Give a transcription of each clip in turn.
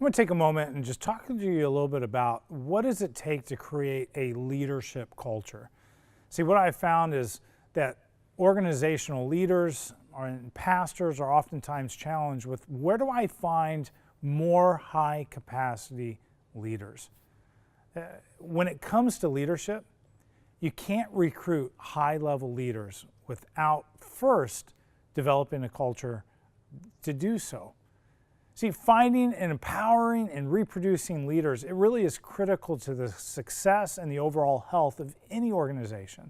I'm going to take a moment and just talk to you a little bit about what does it take to create a leadership culture. See, what I've found is that organizational leaders and pastors are oftentimes challenged with where do I find more high capacity leaders? When it comes to leadership, you can't recruit high level leaders without first developing a culture to do so. See, finding and empowering and reproducing leaders, it really is critical to the success and the overall health of any organization.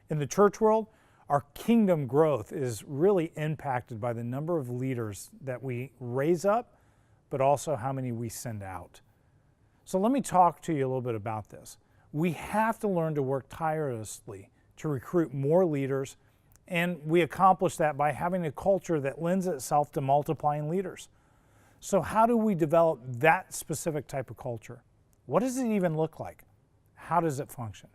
In the church world, our kingdom growth is really impacted by the number of leaders that we raise up, but also how many we send out. So let me talk to you a little bit about this. We have to learn to work tirelessly to recruit more leaders, and we accomplish that by having a culture that lends itself to multiplying leaders. So how do we develop that specific type of culture? What does it even look like? How does it function?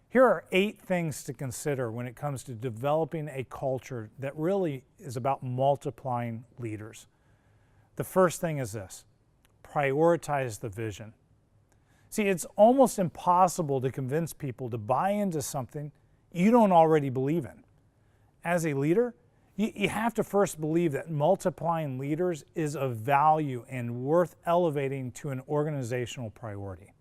Here are 8 things to consider when it comes to developing a culture that really is about multiplying leaders. The first thing is this: prioritize the vision. See, it's almost impossible to convince people to buy into something you don't already believe in. As a leader, you have to first believe that multiplying leaders is of value and worth elevating to an organizational priority.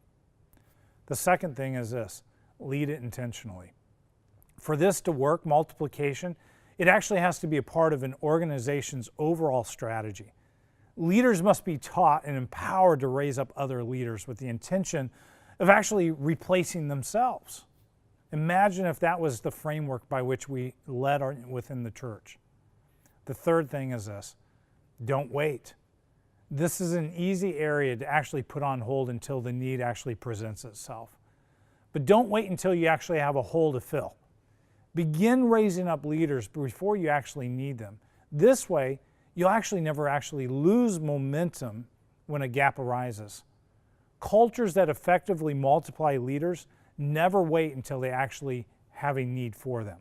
The second thing is this: lead it intentionally. For this to work, multiplication, it actually has to be a part of an organization's overall strategy. Leaders must be taught and empowered to raise up other leaders with the intention of actually replacing themselves. Imagine if that was the framework by which we led within the church. The third thing is this: don't wait. This is an easy area to actually put on hold until the need actually presents itself. But don't wait until you actually have a hole to fill. Begin raising up leaders before you actually need them. This way, you'll actually never actually lose momentum when a gap arises. Cultures that effectively multiply leaders never wait until they actually have a need for them.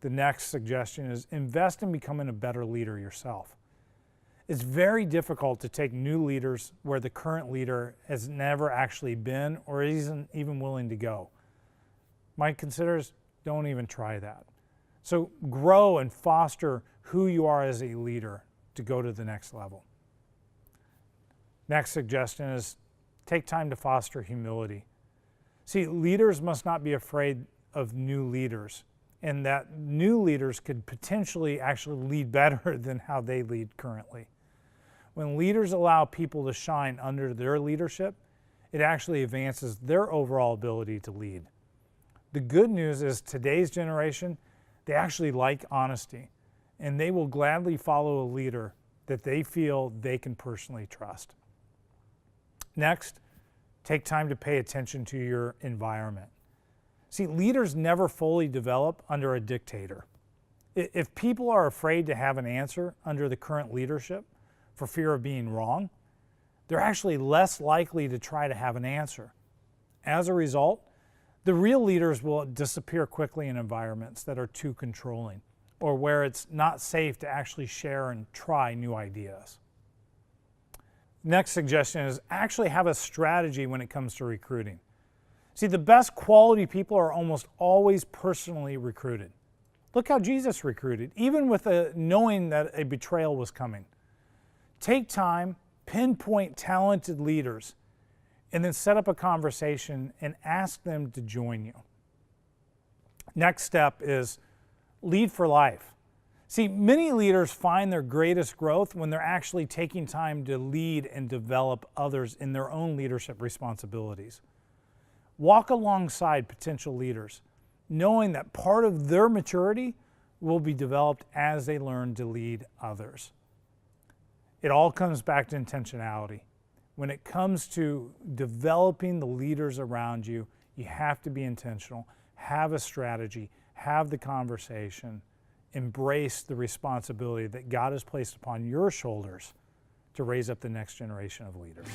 The next suggestion is invest in becoming a better leader yourself. It's very difficult to take new leaders where the current leader has never actually been or isn't even willing to go. My considers, don't even try that. So grow and foster who you are as a leader to go to the next level. Next suggestion is take time to foster humility. See, leaders must not be afraid of new leaders, and that new leaders could potentially actually lead better than how they lead currently. When leaders allow people to shine under their leadership, it actually advances their overall ability to lead. The good news is today's generation, they actually like honesty, and they will gladly follow a leader that they feel they can personally trust. Next, take time to pay attention to your environment. See, leaders never fully develop under a dictator. If people are afraid to have an answer under the current leadership for fear of being wrong, they're actually less likely to try to have an answer. As a result, the real leaders will disappear quickly in environments that are too controlling or where it's not safe to actually share and try new ideas. Next suggestion is actually have a strategy when it comes to recruiting. See, the best quality people are almost always personally recruited. Look how Jesus recruited, even with knowing that a betrayal was coming. Take time, pinpoint talented leaders, and then set up a conversation and ask them to join you. Next step is lead for life. See, many leaders find their greatest growth when they're actually taking time to lead and develop others in their own leadership responsibilities. Walk alongside potential leaders, knowing that part of their maturity will be developed as they learn to lead others. It all comes back to intentionality. When it comes to developing the leaders around you, you have to be intentional, have a strategy, have the conversation, embrace the responsibility that God has placed upon your shoulders to raise up the next generation of leaders.